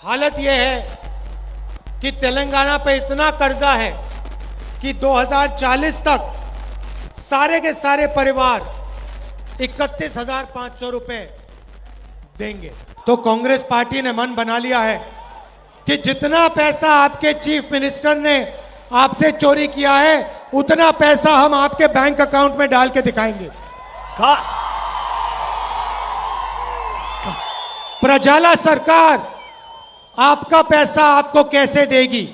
हालत यह है कि तेलंगाना पे इतना कर्जा है कि 2040 तक सारे के सारे परिवार 31,500 रुपए देंगे। तो कांग्रेस पार्टी ने मन बना लिया है कि जितना पैसा आपके चीफ मिनिस्टर ने आपसे चोरी किया है उतना पैसा हम आपके बैंक अकाउंट में डाल के दिखाएंगे। प्रजाला सरकार आपका पैसा आपको कैसे देगी?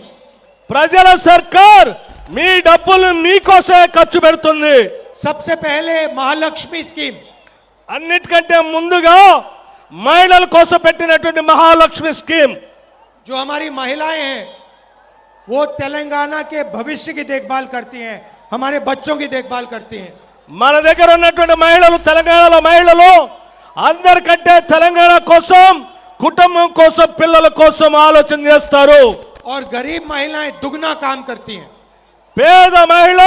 ప్రజల సర్కార్ మీ డబ్బులు మీకోసమే ఖర్చు పెడుతుంది। सबसे पहले महालक्ष्मी स्कीम, అన్నిటికంటే ముందుగా మహిళల కోసం పెట్టినటువంటి మహాలక్ష్మి స్కీమ్, जो हमारी महिलाएं हैं वो तेलंगाना के भविष्य की देखभाल करती हैं, हमारे बच्चों की देखभाल करती हैं। మన దగ్గర ఉన్నటువంటి మహిళలు, తెలంగాణలో మహిళలు అందరికంటే తెలంగాణ కోసం, కుటుంబం కోసం, పిల్లల కోసం ఆలోచన చేస్తారు। और गरीब महिलाएं दुगना काम करती हैं, పేద మహిళ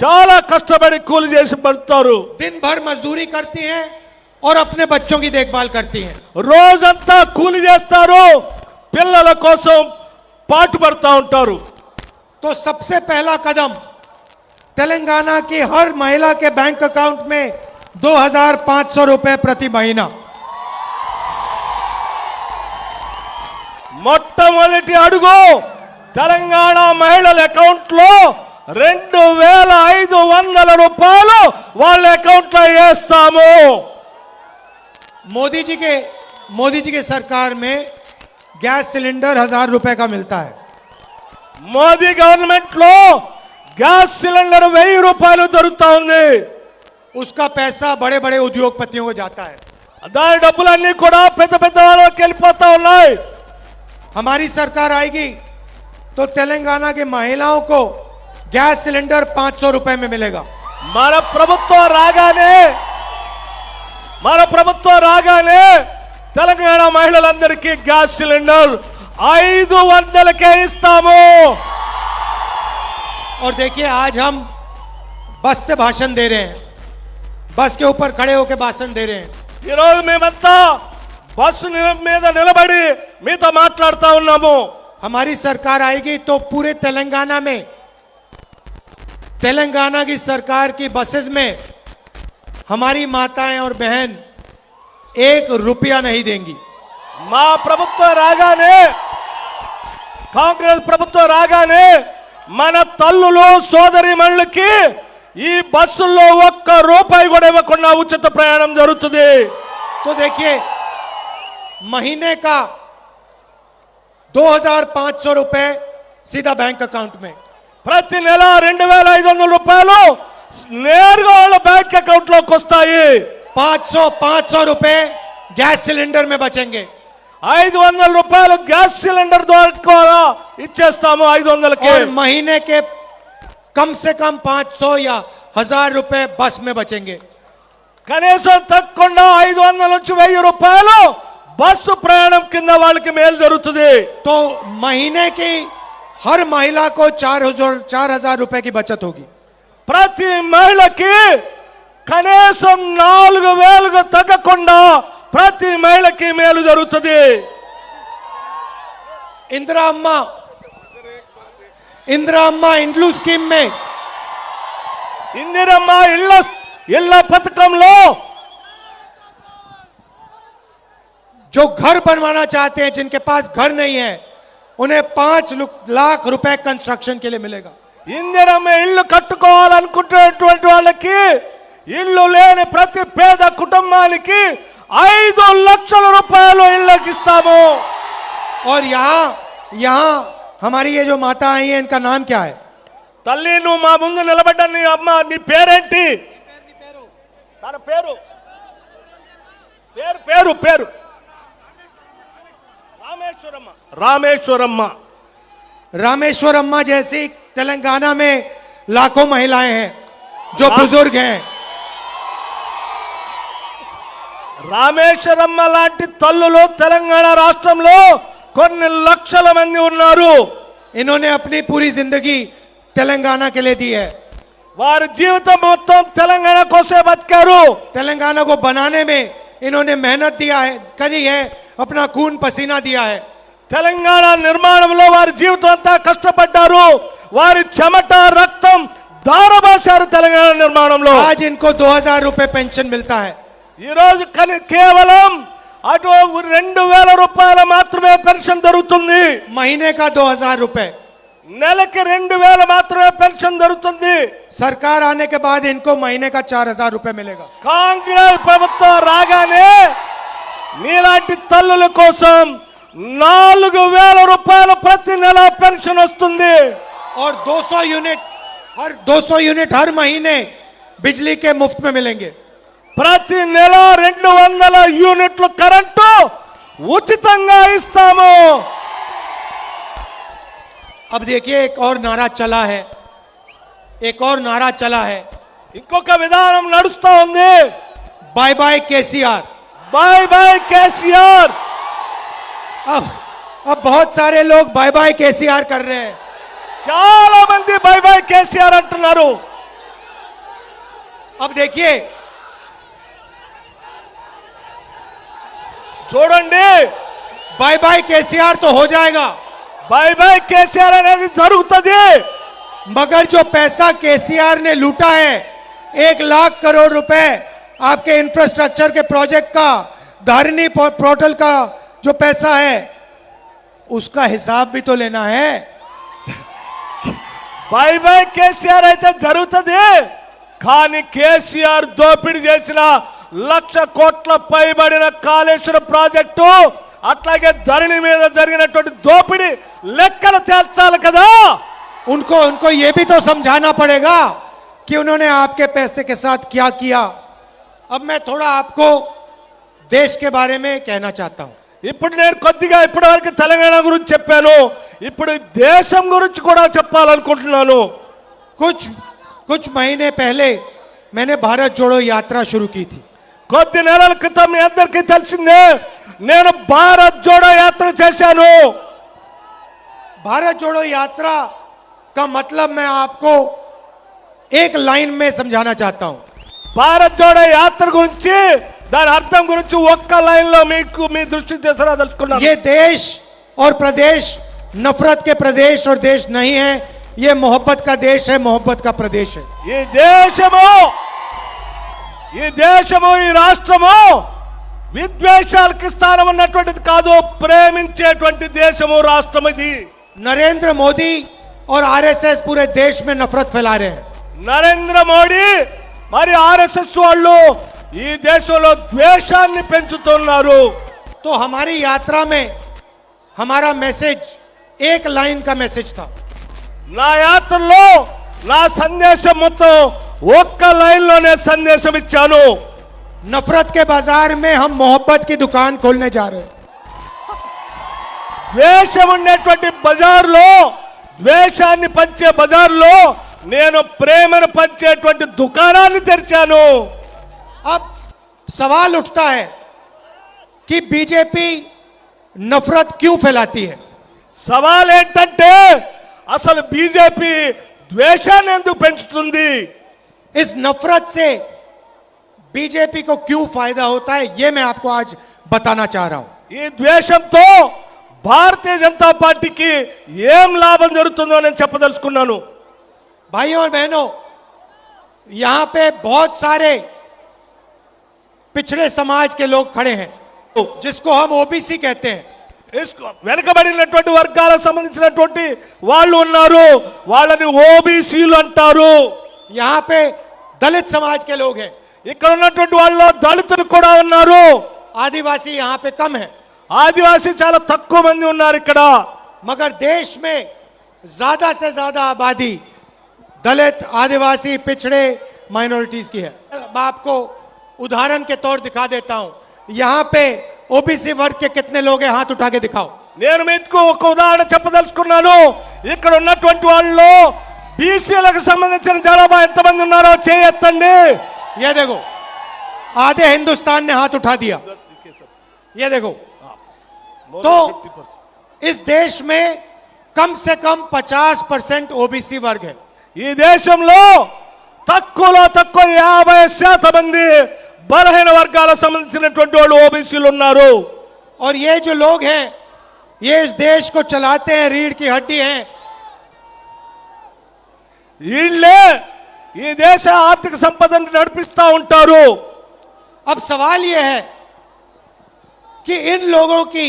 చాలా కష్టపడి కూలి చేసి పడతారు, दिन भर मजदूरी करती हैं और अपने बच्चों की देखभाल करती हैं। రోజంతా కూలి చేస్తారు, పిల్లల కోసం పాటుపడతా ఉంటారు। तो सबसे पहला कदम तेलंगाना की हर महिला के बैंक अकाउंट में 2,500 रुपए प्रति महीना। మొట్టమొదటి అడుగు తెలంగాణ మహిళల అకౌంట్ లో 2,500 రూపాయలు వాళ్ళ అకౌంట్ లో వేస్తాము। मोदी जी के सरकार में गैस सिलेंडर 1,000 रुपए का मिलता है। మోదీ గవర్నమెంట్ లో గ్యాస్ సిలిండర్ 1000 రూపాయలు దొరుకుతా ఉంది। उसका पैसा बड़े बड़े उद्योगपतियों को जाता है। దాని డబ్బులన్నీ కూడా పెద్ద పెద్ద వాళ్ళకి వెళ్ళిపోతా ఉన్నాయి। हमारी सरकार आएगी तो तेलंगाना की महिलाओं को गैस सिलेंडर 500 रुपए में मिलेगा। మన ప్రభుత్వం రాగానే తెలంగాణ మహిళలందరికీ గ్యాస్ సిలిండర్ 500కే ఇస్తాము। और देखिए आज हम बस से भाषण दे रहे हैं, बस के ऊपर खड़े होकर भाषण दे रहे हैं। ఈ రోజు మేమంతా బస్సు మీద నిలబడి మీతో మాట్లాడుతా ఉన్నాము। हमारी सरकार आएगी तो पूरे तेलंगाना में, तेलंगाना की सरकार की बसेस में हमारी माताएं और बहन 1 रुपया नहीं देंगी। మా ప్రభుత్వం రాగానే, కాంగ్రెస్ ప్రభుత్వం రాగానే మన తల్లులు సోదరిమణులకి ఈ బస్సుల్లో 1 రూపాయి కూడా ఇవ్వకుండా ఉచిత ప్రయాణం జరుగుతుంది। तो देखिए महीने का 2,500 रुपए सीधा बैंक अकाउंट में, ప్రతి నెల 2,500 రూపాయలు నేరుగా వాళ్ళ బ్యాంక్ అకౌంట్ లోకి వస్తాయి। 500 रुपए गैस सिलेंडर में बचेंगे। 500 రూపాయలు గ్యాస్ సిలిండర్ ద్వారా ఇచ్చేస్తాము 500కి। और महीने के कम से कम 500 या 1,000 रुपए बस में बचेंगे। కనీసం తక్కువ 500 నుంచి 1000 రూపాయలు బస్సు ప్రయాణం కింద వాళ్ళకి మేలు జరుగుతుంది। तो महीने की हर महिला को 4,000 रुपए की बचत होगी। ప్రతి మహిళకి కనీసం 4,000 తగ్గకుండా ప్రతి మహిళకి మేలు జరుగుతుంది। इंदिरा अम्मा इंड्लू स्कीम में, ఇందిరమ్మ ఇళ్ల పథకంలో जो घर बनवाना चाहते हैं, जिनके पास घर नहीं है, उन्हें 5 लाख रुपए कंस्ट्रक्शन के लिए मिलेगा। ఇందిరమ్మ ఇల్లు కట్టుకోవాలనుకుంటున్నటువంటి వాళ్ళకి, ఇల్లు లేని ప్రతి పేద కుటుంబానికి 5 లక్షల రూపాయలు ఇళ్ళకి ఇస్తాము। और यहाँ हमारी ये जो माता आई है, इनका नाम क्या है? తల్లి, నువ్వు మా ముందు నిలబడ్డ నీ అమ్మ, నీ పేరేంటి? తన పేరు పేరు పేరు రామేశ్వరమ్మ। रामेश्वर अम्मा जैसी तेलंगाना में लाखों महिलाएं हैं जो बुजुर्ग हैं। రామేశ్వరమ్మ లాంటి తల్లులు తెలంగాణ రాష్ట్రంలో కొన్ని లక్షల మంది ఉన్నారు। इन्होंने अपनी पूरी जिंदगी तेलंगाना के लिए दी है। వారి జీవితం మొత్తం తెలంగాణ కోసమే బతికారు। तेलंगाना को बनाने में इन्होंने मेहनत करी है, अपना खून पसीना दिया है। తెలంగాణ నిర్మాణంలో వారి జీవితం అంతా కష్టపడ్డారు, వారి చెమట రక్తం దారబాశారు తెలంగాణ నిర్మాణంలో. आज इनको 2000 रुपए पेंशन मिलता है. ఈ రోజు కేవలం అటు 2000 రూపాయలు మాత్రమే పెన్షన్ దొరుకుతుంది. महीने का 2000 रुपए. నెలకి 2000 మాత్రమే పెన్షన్ దొరుకుతుంది. सरकार आने के बाद इनको महीने का 4000 रुपए मिलेगा. కాంగ్రెస్ ప్రభుత్వం రాగానే మీలాంటి తల్లుల కోసం 4000 రూపాయలు ప్రతి నెల పెన్షన్ వస్తుంది. और 200 यूनिट हर महीने बिजली के मुफ्त में मिलेंगे. ప్రతి నెల 200 యూనిట్లు కరెంటు ఉచితంగా ఇస్తాము. अब देखिए एक और नारा चला है. ఇంకొక విధానం నడుస్తా ఉంది. Bye bye KCR. Bye bye KCR. अब बहुत सारे लोग बाय बाय केसीआर कर रहे हैं. చాలా మంది బై బై కేసీఆర్ అంటున్నారు. अब देखिए చూడండి, बाय बाय केसीआर तो हो जाएगा, బై బై కేసీఆర్ అనేది జరుగుతుంది. मगर जो पैसा केसीआर ने लूटा है 1 लाख करोड़ रुपए आपके इंफ्रास्ट्रक्चर के प्रोजेक्ट का, धरनी पोर्टल का जो पैसा है उसका हिसाब भी तो लेना है. బై బై కేసీఆర్ అయితే జరుగుతుంది, కానీ కేసీఆర్ దోపిడీ చేసిన 1,00,000 కోట్ల పైబడిన కాళేశ్వరం ప్రాజెక్టు, అట్లాగే ధరణి మీద జరిగినటువంటి దోపిడీ లెక్కలు తేల్చాలి కదా. उनको ये भी तो समझाना पड़ेगा कि उन्होंने आपके पैसे के साथ क्या किया. अब मैं थोड़ा आपको देश के बारे में कहना चाहता हूं. ఇప్పుడు నేను కొద్దిగా ఇప్పటివరకు తెలంగాణ గురించి చెప్పాను, ఇప్పుడు దేశం గురించి కూడా చెప్పాలనుకుంటున్నాను. कुछ महीने पहले मैंने भारत जोड़ो यात्रा शुरू की थी. కొద్ది నెలల క్రితం మీ అందరికీ తెలిసిందే, నేను భారత్ జోడో యాత్ర చేశాను. भारत जोड़ो यात्रा का मतलब मैं आपको एक लाइन में समझाना चाहता हूं. భారత్ జోడో యాత్ర గురించి దాని అర్థం గురించి ఒక్క లైన్ లో మీకు మీ దృష్టి తీసుకురాదలుచుకున్నాను. ये देश और प्रदेश नफरत के प्रदेश और देश नहीं है, ये मोहब्बत का देश है, मोहब्बत का प्रदेश है. ఈ దేశము ఈ రాష్ట్రము విద్వేషాలకి స్థానం ఉన్నటువంటిది కాదు, ప్రేమించేటువంటి దేశము రాష్ట్రం ఇది. नरेंद्र मोदी और आरएसएस पूरे देश में नफरत फैला रहे हैं. నరేంద్ర మోడీ మరి ఆర్ఎస్ఎస్ వాళ్ళు ఈ దేశంలో ద్వేషాన్ని పెంచుతున్నారు. तो हमारी यात्रा में हमारा मैसेज एक लाइन का मैसेज था. నా యాత్రలో నా సందేశం మొత్తం ఒక్క లైన్ లోనే సందేశం ఇచ్చాను. नफरत के बाजार में हम मोहब्बत की दुकान खोलने जा रहे हैं. ద్వేషం ఉండేటువంటి బజార్లో, ద్వేషాన్ని పంచే బజార్లో నేను ప్రేమను పంచేటువంటి దుకాణాన్ని తెరిచాను. अब सवाल उठता है कि बीजेपी नफरत क्यों फैलाती है. సవాల్ ఏంటంటే అసలు బీజేపీ ద్వేషాన్ని ఎందుకు పెంచుతుంది? इस नफरत से बीजेपी को क्यों फायदा होता है ये मैं आपको आज बताना चाह रहा हूं. ఈ ద్వేషంతో భారతీయ జనతా పార్టీకి ఏం లాభం జరుగుతుందో నేను చెప్పదలుచుకున్నాను. भाइयों और बहनों, यहां पे बहुत सारे पिछड़े समाज के लोग खड़े हैं जिसको हम ओबीसी कहते हैं. వెనుకబడినటువంటి వర్గాలకు సంబంధించినటువంటి వాళ్ళు ఉన్నారు, వాళ్ళని ఓబీసీలు అంటారు. यहां पे दलित समाज के लोग हैं, ఇక్కడ ఉన్నటువంటి వాళ్ళు దళితులు కూడా ఉన్నారు, आदिवासी यहां पे कम है. ఆదివాసీ చాలా తక్కువ మంది ఉన్నారు ఇక్కడ. मगर देश में ज्यादा से ज्यादा आबादी दलित, आदिवासी, पिछड़े माइनॉरिटीज की है. मैं आपको उदाहरण के तौर दिखा देता हूं. यहां पे ओबीसी वर्ग के कितने लोग हैं, हाथ उठा के दिखाओ. నేను మీకు ఒక ఉదాహరణ చెప్పదలుచుకున్నాను. ఇక్కడ ఉన్నటువంటి వాళ్ళు బీసీలకు సంబంధించిన జనాభా ఎంతమంది ఉన్నారో చేయెత్తండి. ये देखो, आधे हिंदुस्तान ने हाथ उठा दिया. ये देखो, तो इस देश में कम से कम 50% ओबीसी वर्ग है. ఈ దేశంలో తక్కువలో తక్కువ 50% మంది బలహీన వర్గాలకు సంబంధించినటువంటి వాళ్ళు ఓబీసీలు ఉన్నారు. और ये जो लोग हैं ये इस देश को चलाते हैं, रीढ़ की हड्डी हैं। వీళ్ళే ఈ దేశ ఆర్థిక సంపదను నడిపిస్తా ఉంటారు. अब सवाल यह है कि इन लोगों की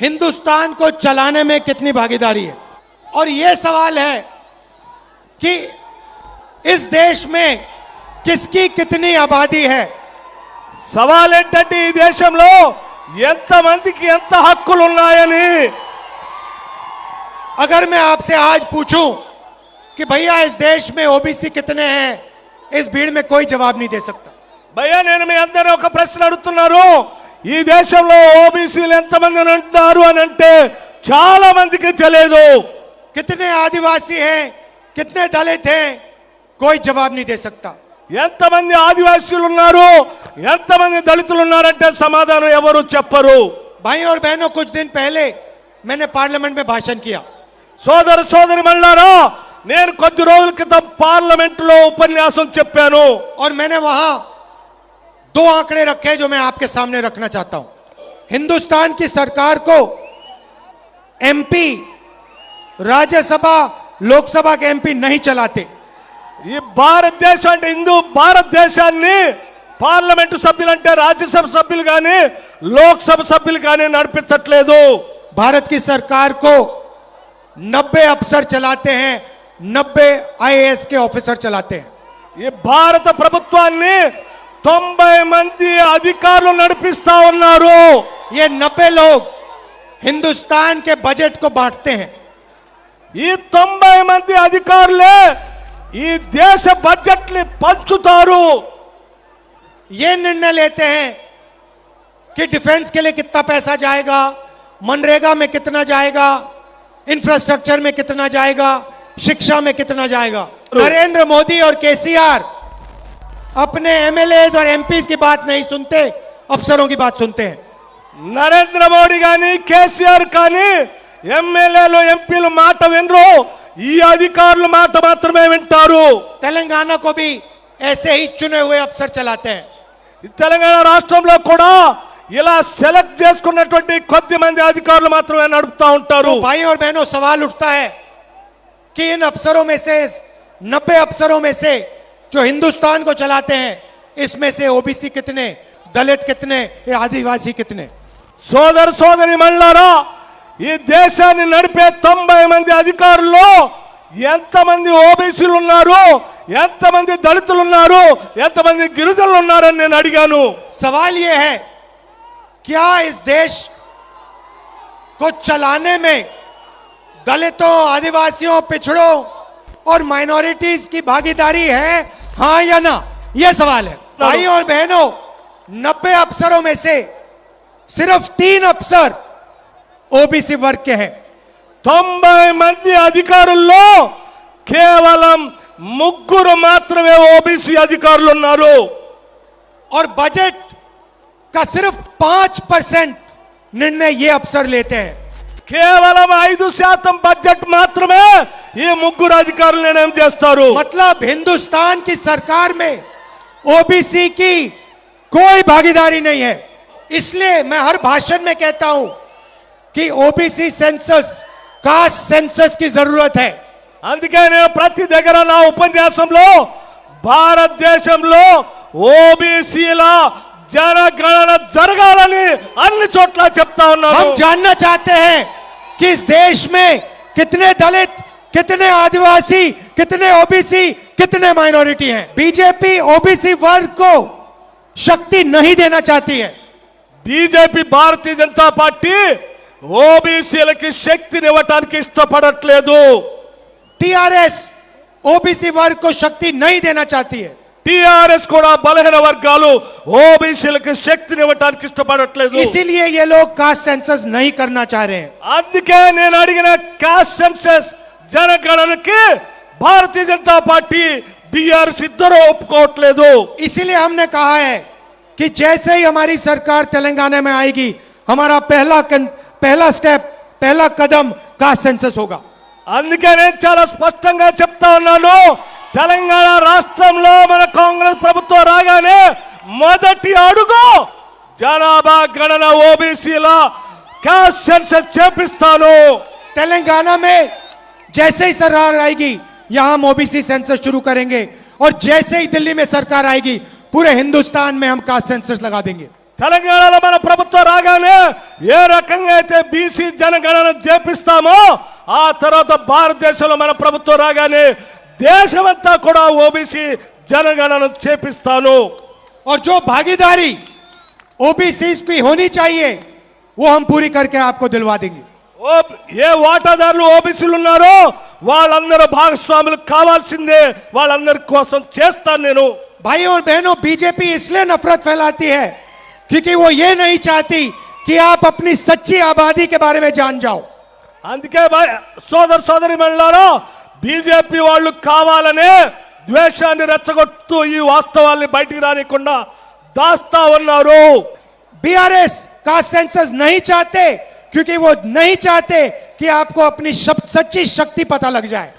हिंदुस्तान को चलाने में कितनी भागीदारी है, और यह सवाल है कि इस देश में किसकी कितनी आबादी है। సవాల్ ఏంటంటే ఈ దేశంలో ఎంత మందికి ఎంత హక్కులు ఉన్నాయని. अगर मैं आपसे आज पूछूं कि भैया इस देश में ओबीसी कितने हैं, इस भीड़ में कोई जवाब नहीं दे सकता। భయ్యా నేను మీ అందరూ ఒక ప్రశ్న అడుగుతున్నారు. ఈ దేశంలో ఓబీసీలు ఎంతమంది అంటున్నారు అని అంటే చాలా మందికి తెలియదు. कितने आदिवासी हैं, कितने दलित हैं, कोई जवाब नहीं दे सकता। ఎంతమంది ఆదివాసీలు ఉన్నారు, ఎంతమంది దళితులు ఉన్నారంటే సమాధానం ఎవరు చెప్పరు. भाई और बहनों, कुछ दिन पहले मैंने पार्लियामेंट में भाषण किया। సోదర సోదరి మళ్ళారా, నేను కొద్ది రోజుల క్రితం పార్లమెంట్ లో ఉపన్యాసం చెప్పాను. और मैंने वहां दो आंकड़े रखे जो मैं आपके सामने रखना चाहता हूं। हिंदुस्तान की सरकार को एमपी, राज्यसभा, लोकसभा के एमपी नहीं चलाते। ఈ భారతదేశం అంటే హిందూ భారతదేశాన్ని పార్లమెంటు సభ్యులంటే రాజ్యసభ సభ్యులు కానీ లోక్సభ సభ్యులు కానీ నడిపించట్లేదు. भारत की सरकार को 90 अफसर चलाते हैं, 90 आईएएस के ऑफिसर चलाते हैं। ఈ భారత ప్రభుత్వాన్ని 90 మంది అధికారులు నడిపిస్తా ఉన్నారు. ये 90 लोग हिंदुस्तान के बजट को बांटते हैं। ఈ 90 మంది అధికారులే ఈ దేశ బడ్జెట్ ని పంచుతారు. ये निर्णय लेते हैं कि डिफेंस के लिए कितना पैसा जाएगा, मनरेगा में कितना जाएगा, इंफ्रास्ट्रक्चर में कितना जाएगा, शिक्षा में कितना जाएगा। नरेंद्र मोदी और केसीआर अपने एमएलएज और एमपीज की बात नहीं सुनते, अफसरों की बात सुनते हैं। నరేంద్ర మోడీ గాని కేసీఆర్ కానీ ఎమ్మెల్యేలు ఎంపీలు మాట వినరు, ఈ అధికారుల మాట మాత్రమే వింటారు. तेलंगाना को भी ऐसे ही चुने हुए अफसर चलाते हैं। తెలంగాణ రాష్ట్రంలో కూడా ఇలా సెలెక్ట్ చేసుకున్నటువంటి కొద్ది మంది అధికారులు మాత్రమే నడుపుతా ఉంటారు. तो भाई और बहनों, सवाल उठता है कि इन अफसरों में से, 90 अफसरों में से जो हिंदुस्तान को चलाते हैं, इसमें से ओबीसी कितने, दलित कितने, या आदिवासी कितने। సోదర సోదరి మళ్ళారా, ఈ దేశాన్ని నడిపే 90 మంది అధికారుల్లో ఎంతమంది ఓబీసీలు ఉన్నారు, ఎంతమంది దళితులు ఉన్నారు, ఎంతమంది గిరిజనులు ఉన్నారని నేను అడిగాను. सवाल यह है, क्या इस देश को चलाने में दलितों, आदिवासियों, पिछड़ों और माइनॉरिटीज की भागीदारी है, हां या ना? यह सवाल है। भाई और बहनों, 90 अफसरों में से सिर्फ 3 अफसर ओबीसी वर्ग के हैं। 90 మంది అధికారుల్లో కేవలం 3 మాత్రమే ఓబీసీ అధికారులు ఉన్నారు. और बजट का सिर्फ 5% निर्णय ये अफसर लेते हैं। కేవలం 5% బడ్జెట్ మాత్రమే ఈ 3 అధికారులు నిర్ణయం చేస్తారు. मतलब हिंदुस्तान की सरकार में ओबीसी की कोई भागीदारी नहीं है। इसलिए मैं हर भाषण में कहता हूं कि ओबीसी सेंसस, कास्ट सेंसस की जरूरत है। అందుకే నేను ప్రతి దగ్గర నా ఉపన్యాసంలో భారతదేశంలో ఓబీసీల జనగణన జరగాలని అన్ని చోట్ల చెప్తా ఉన్నాను. हम जानना चाहते हैं कि इस देश में कितने दलित, कितने आदिवासी, कितने ओबीसी, कितने माइनॉरिटी हैं। बीजेपी ओबीसी वर्ग को शक्ति नहीं देना चाहती है। బీజేపీ భారతీయ జనతా పార్టీ ఓబీసీలకి శక్తిని ఇవ్వడానికి ఇష్టపడట్లేదు. टीआरएस ओबीसी वर्ग को शक्ति नहीं देना चाहती है। టిఆర్ఎస్ కూడా బలహీన వర్గాలు ఓబీసీలకి శక్తిని ఇవ్వడానికి ఇష్టపడట్లేదు. इसीलिए ये लोग कास्ट सेंसस नहीं करना चाह रहे हैं। అందుకే నేను అడిగిన cost census జనగణనకి Bharatiya Janata party BRS ఇద్దరు ఒప్పుకోవట్లేదు. इसीलिए हमने कहा है कि जैसे ही हमारी सरकार तेलंगाना में आएगी, हमारा पहला स्टेप, पहला कदम कास्ट सेंसस होगा। అందుకే నేను చాలా స్పష్టంగా చెప్తా ఉన్నాను, తెలంగాణ రాష్ట్రంలో మన కాంగ్రెస్ ప్రభుత్వం రాగానే మొదటి అడుగు జనాభా గణన ఓబీసీల క్యాస్ట్ సెన్సస్ చేపిస్తాను. तेलंगाना में जैसे ही सरकार आएगी यहां हम ओबीसी सेंसस शुरू करेंगे और जैसे ही दिल्ली में सरकार आएगी पूरे हिंदुस्तान में हम कास्ट सेंसस लगा देंगे. తెలంగాణలో మన ప్రభుత్వం రాగానే ఏ రకంగా అయితే బీసీ జనగణన చేపిస్తామో ఆ తర్వాత భారతదేశంలో మన ప్రభుత్వం రాగానే దేశమంతా కూడా ఓబీసీ జనగణన చేపిస్తాను. और जो भागीदारी ओबीसी की होनी चाहिए वो हम पूरी करके आपको दिलवा देंगे. ఏ వాటాదారులు ఓబీసీలు ఉన్నారో వాళ్ళందరూ భాగస్వాములు కావాల్సిందే. వాళ్ళందరి కోసం చేస్తాను నేను. भाइयों और बहनों, बीजेपी इसलिए नफरत फैलाती है क्योंकि वो ये नहीं चाहती कि आप अपनी सच्ची आबादी के बारे में जान जाओ. అందుకే సోదర సోదరి మండలారా బీజేపీ వాళ్ళు కావాలనే ద్వేషాన్ని రెచ్చగొడుతూ ఈ వాస్తవాల్ని బయటికి రానికుండా దాస్తా ఉన్నారు. बीआरएस का सेंसस नहीं चाहते क्योंकि वो नहीं चाहते कि आपको अपनी सच्ची शक्ति पता लग जाए.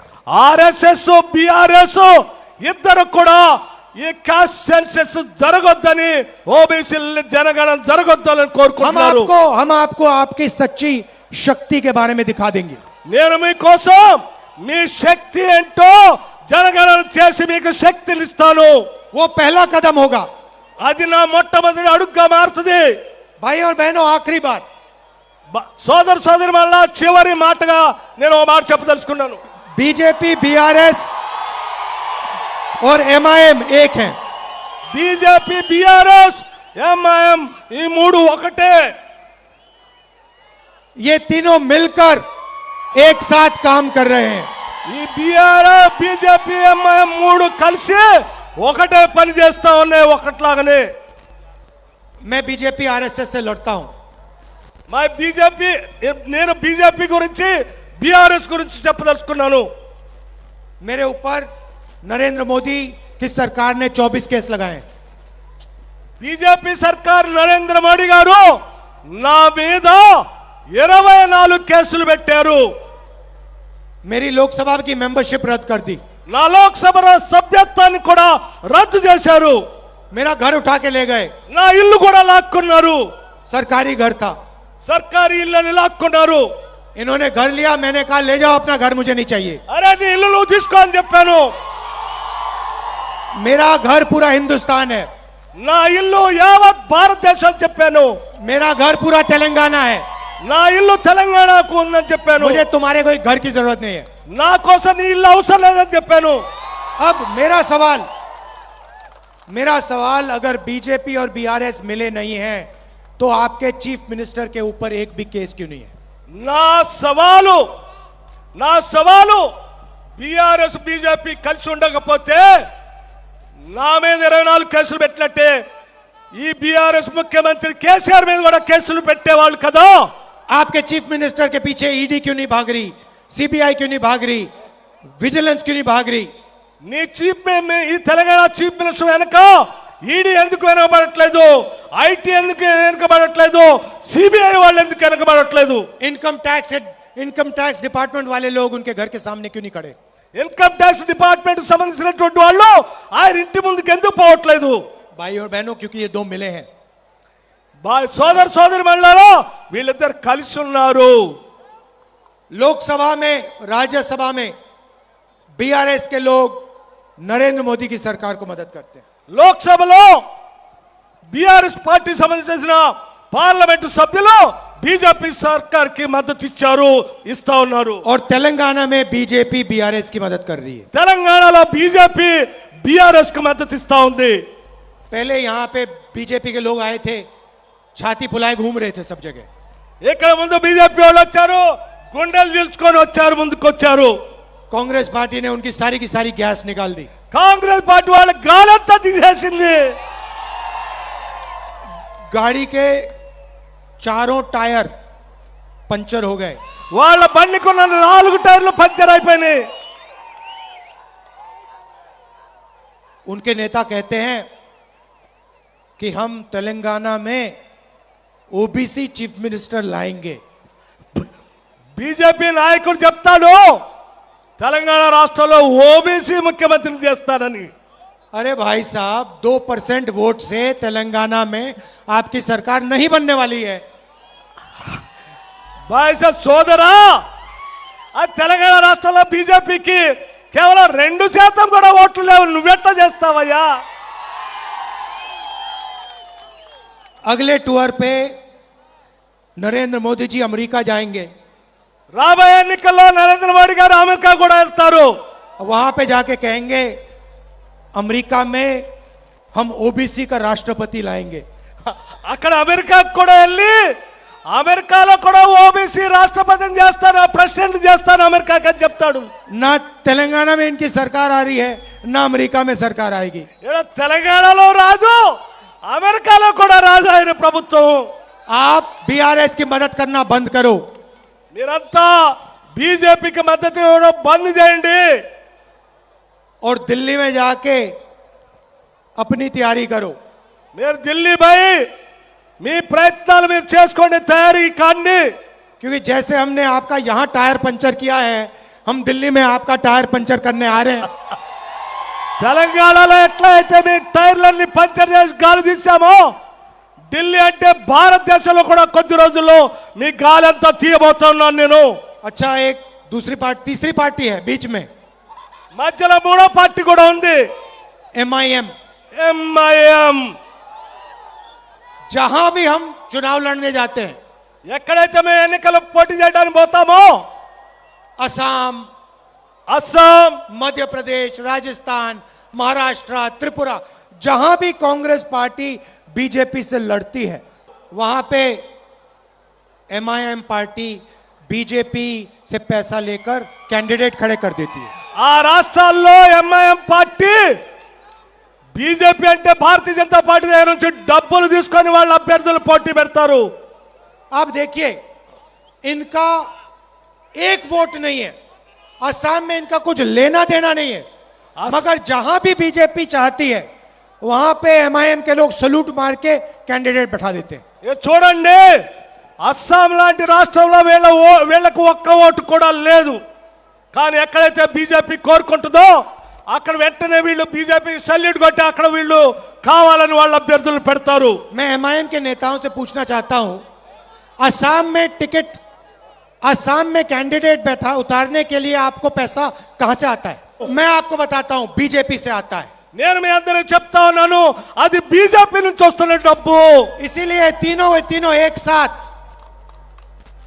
ఆర్ఎస్ఎస్ బిఆర్ఎస్ ఇద్దరు కూడా ఈ కాస్ట్ సెన్సస్ జరగొద్దని ఓబీసీ జనగణన జరగొద్దని కోరుకుంటున్నారు. हम आपको आपकी सच्ची शक्ति के बारे में दिखा देंगे. నేను మీకోసం మీ శక్తి ఏంటో జనగణన చేసి మీకు శక్తిని ఇస్తాను. वो पहला कदम होगा. అది నా మొట్టమొదటి అడుగుగా మారుతుంది. भाई और बहनों, आखिरी बात, సోదర సోదరి వల్ల చివరి మాటగా నేను ఒక మాట చెప్పదలుచుకున్నాను. बीजेपी, बीआरएस और एमआईएम एक हैं. బీజేపీ బీఆర్ఎస్ ఎంఐఎం ఈ మూడు ఒకటే. ये तीनों मिलकर एक साथ काम कर रहे हैं. ఈ బీఆర్ఎస్ బీజేపీ ఎంఐఎం మూడు కలిసి ఒకటే పని చేస్తా ఉన్నాయి ఒకట్లాగానే. मैं बीजेपी आरएसएस से लड़ता हूं. మా బీజేపీ నేను బీజేపీ గురించి బీఆర్ఎస్ గురించి చెప్పదలుచుకున్నాను. मेरे ऊपर नरेंद्र मोदी की सरकार ने 24 केस लगाए. బీజేపీ సర్కార్ నరేంద్ర మోడీ గారు నా మీద 24 కేసులు పెట్టారు. मेरी लोकसभा की मेंबरशिप रद्द कर दी. నా లోక్సభ సభ్యత్వాన్ని కూడా రద్దు చేశారు. मेरा घर उठा के ले गए. నా ఇల్లు కూడా లాక్కున్నారు. सरकारी घर था. సర్కారీ ఇల్లుని లాక్కున్నారు. इन्होंने घर लिया, मैंने कहा ले जाओ अपना घर, मुझे नहीं चाहिए. అరే నీ ఇల్లు నువ్వు తీసుకో అని చెప్పాను. मेरा घर पूरा हिंदुस्तान है. నా ఇల్లు యావత్ భారతదేశం చెప్పాను. मेरा घर पूरा तेलंगाना है. నా ఇల్లు తెలంగాణకు ఉందని చెప్పాను. मुझे तुम्हारे कोई घर की जरूरत नहीं है. నా కోసం నీ ఇల్లు అవసరం లేదని చెప్పాను. अब मेरा सवाल अगर बीजेपी और बीआरएस मिले नहीं हैं तो आपके चीफ मिनिस्टर के ऊपर एक भी केस क्यों नहीं है? నా సవాలు బీఆర్ఎస్ బీజేపీ కలిసి ఉండకపోతే నా మీద 24 కేసులు పెట్టినట్టే ఈ బీఆర్ఎస్ ముఖ్యమంత్రి కేసీఆర్ మీద కూడా కేసులు పెట్టేవాళ్ళు కదా. आपके चीफ मिनिस्टर के पीछे ईडी क्यों नहीं भाग रही, सीबीआई क्यों नहीं भाग रही, विजिलेंस क्यों नहीं भाग रही? నీ ఈ తెలంగాణ చీఫ్ మినిస్టర్ వెనక ఈడీ ఎందుకు వెనకబడట్లేదు, ఐటీ ఎందుకు వెనకబడట్లేదు, సిబిఐ వాళ్ళు ఎందుకు వెనకబడట్లేదు? इनकम टैक्स डिपार्टमेंट वाले लोग उनके घर के सामने क्यों नहीं खड़े? ఇన్కమ్ ట్యాక్స్ డిపార్ట్మెంట్ సంబంధించినటువంటి వాళ్ళు ఆయన ఇంటి ముందుకు ఎందుకు పోవట్లేదు? भाई और बहनों, क्योंकि ये दो मिले हैं. సోదర సోదరి మండలాలు వీళ్ళిద్దరు కలిసి ఉన్నారు. लोकसभा में, राज्यसभा में बीआरएस के लोग नरेंद्र मोदी की सरकार को मदद करते हैं. లోక్సభలో బీఆర్ఎస్ పార్టీ సంబంధించిన పార్లమెంటు సభ్యులు బీజేపీ సర్కార్ కి మద్దతు ఇస్తా ఉన్నారు. और तेलंगाना में बीजेपी बीआरएस की मदद कर रही है. తెలంగాణలో బీజేపీ బీఆర్ఎస్ కి మద్దతు ఇస్తా ఉంది. पहले यहाँ पे बीजेपी के लोग आए थे, छाती फुलाए घूम रहे थे सब जगह. ఇక్కడ ముందు బీజేపీ వాళ్ళు వచ్చారు, గుండెలు నిల్చుకొని వచ్చారు, ముందుకు వచ్చారు. कांग्रेस पार्टी ने उनकी सारी की सारी गैस निकाल दी. కాంగ్రెస్ పార్టీ వాళ్ళ గాలంతా తీసేసింది. गाड़ी के चारों टायर पंचर हो गए. వాళ్ళ బండికున్న 4 టైర్లు పంచర్ అయిపోయినాయి. उनके नेता कहते हैं कि हम तेलंगाना में ओबीसी चीफ मिनिस्टर लाएंगे. బీజేపీ నాయకుడు చెప్తాడు తెలంగాణ రాష్ట్రంలో ఓబీసీ ముఖ్యమంత్రిని చేస్తానని. अरे भाई साहब, 2% वोट से तेलंगाना में आपकी सरकार नहीं बनने वाली है. బాయ్స్ సోదరా, ఆ తెలంగాణ రాష్ట్రంలో బీజేపీకి కేవలం 2% కూడా ఓట్లు లేవు. నువ్వెట్లా చేస్తావయ్యా? अगले टूर पे नरेंद्र मोदी जी अमेरिका जाएंगे। రాబోయే ఎన్నికల్లో నరేంద్ర మోడీ గారు అమెరికా కూడా వెళ్తారు. वहां पे जाके कहेंगे अमेरिका में हम ओबीसी का राष्ट्रपति लाएंगे। అక్కడ అమెరికాకు కూడా వెళ్ళి అమెరికాలో కూడా ఓబీసీ రాష్ట్రపతిని చేస్తాను, ప్రెసిడెంట్ చేస్తాను అమెరికాకి అని చెప్తాడు. ना तेलंगाना में इनकी सरकार आ रही है, ना अमेरिका में सरकार आएगी। ఈడ తెలంగాణలో రాజు, అమెరికాలో కూడా రాజు ఆయన ప్రభుత్వం. आप बीआरएस की मदद करना बंद करो। మీరంతా బీజేపీకి మద్దతు ఇవ్వడం బంద్ చేయండి. और दिल्ली में जाके अपनी तैयारी करो। మీరు ఢిల్లీ పోయి మీ ప్రయత్నాలు మీరు చేసుకోండి, తయారీ కాండి. क्योंकि जैसे हमने आपका यहां टायर पंचर किया है, हम दिल्ली में आपका टायर पंचर करने आ रहे हैं। తెలంగాణలో ఎట్లా అయితే మీ టైర్లన్నీ పంచర్ చేసి గాలి తీసామో, ఢిల్లీ అంటే భారతదేశంలో కూడా కొద్ది రోజుల్లో మీ గాలి అంతా తీయబోతున్నాను నేను. अच्छा, एक दूसरी पार्टी, तीसरी पार्टी है बीच में, మధ్యలో మూడో పార్టీ కూడా ఉంది, MIM। ఎంఐఎం. जहां भी हम चुनाव लड़ने जाते हैं, ఎక్కడైతే మేము ఎన్నికలు పోటీ చేయడానికి పోతామో, असम, అస్సాం, मध्य प्रदेश, राजस्थान, महाराष्ट्र, त्रिपुरा, जहां भी कांग्रेस पार्टी बीजेपी से लड़ती है, वहां पे MIM पार्टी बीजेपी से पैसा लेकर कैंडिडेट खड़े कर देती है। ఆ రాష్ట్రాల్లో ఎంఐఎం పార్టీ బీజేపీ అంటే భారతీయ జనతా పార్టీ దగ్గర నుంచి డబ్బులు తీసుకొని వాళ్ళ అభ్యర్థులు పోటీ పెడతారు. आप देखिए, इनका एक वोट नहीं है, असम में इनका कुछ लेना देना नहीं है, मगर जहां भी बीजेपी चाहती है वहां पे MIM के लोग सलूट मार के कैंडिडेट बैठा देते हैं। ఇది చూడండి, అస్సాం లాంటి రాష్ట్రంలో వీళ్ళకు ఒక్క ఓటు కూడా లేదు. కానీ ఎక్కడైతే బీజేపీ కోరుకుంటుందో అక్కడ వెంటనే వీళ్ళు బీజేపీ సల్యూట్ కొట్టి అక్కడ వీళ్ళు కావాలని వాళ్ళ అభ్యర్థులు పెడతారు. मैं MIM के नेताओं से पूछना चाहता हूं, असम में टिकट, असम में कैंडिडेट बैठा उतारने के लिए आपको पैसा कहां से आता है? मैं आपको बताता हूं, बीजेपी से आता है। నేను మీ అందరూ చెప్తా ఉన్నాను, అది బీజేపీ నుంచి వస్తున్న డబ్బు. इसीलिए तीनों एक साथ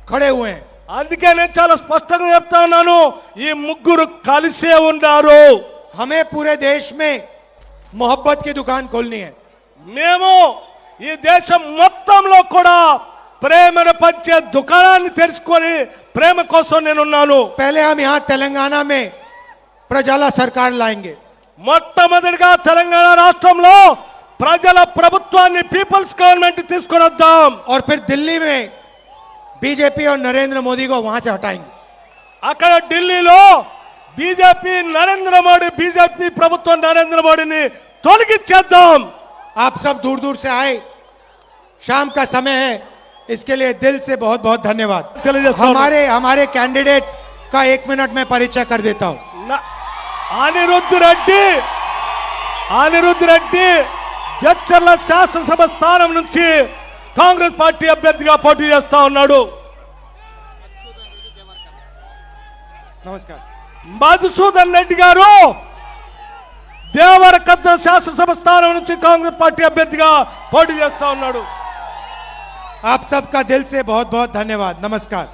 खड़े हुए हैं। అందుకే నేను చాలా స్పష్టంగా చెప్తా ఉన్నాను, ఈ ముగ్గురు కలిసే ఉన్నారు. हमें पूरे देश में मोहब्बत की दुकान खोलनी है। మేము ఈ దేశం మొత్తంలో కూడా ప్రేమను పంచే దుకాణాన్ని తెరుచుకొని ప్రేమ కోసం నేనున్నాను. पहले हम यहाँ तेलंगाना में प्रजाला सरकार लाएंगे, మొట్టమొదటిగా తెలంగాణ రాష్ట్రంలో ప్రజల ప్రభుత్వాన్ని, పీపుల్స్ గవర్నమెంట్ తీసుకొని వద్దాం. और फिर दिल्ली में बीजेपी और नरेंद्र मोदी को वहां से हटाएंगे। అక్కడ ఢిల్లీలో బీజేపీ నరేంద్ర మోడీ, బీజేపీ ప్రభుత్వం నరేంద్ర మోడీని తొలగించేద్దాం. आप सब दूर दूर से आए, शाम का समय है, इसके लिए दिल से बहुत बहुत धन्यवाद। తెలియజేస్తాను. हमारे कैंडिडेट्स का 1 मिनट में परिचय कर देता हूं। అనిరుద్ధ్ రెడ్డి జడ్చర్ల శాసనసభ స్థానం నుంచి కాంగ్రెస్ పార్టీ అభ్యర్థిగా పోటీ చేస్తా ఉన్నాడు. नमस्कार। మధుసూదన్ రెడ్డి గారు దేవరకద్ర శాసనసభ స్థానం నుంచి కాంగ్రెస్ పార్టీ అభ్యర్థిగా పోటీ చేస్తా ఉన్నాడు. आप सबका दिल से बहुत बहुत धन्यवाद। नमस्कार।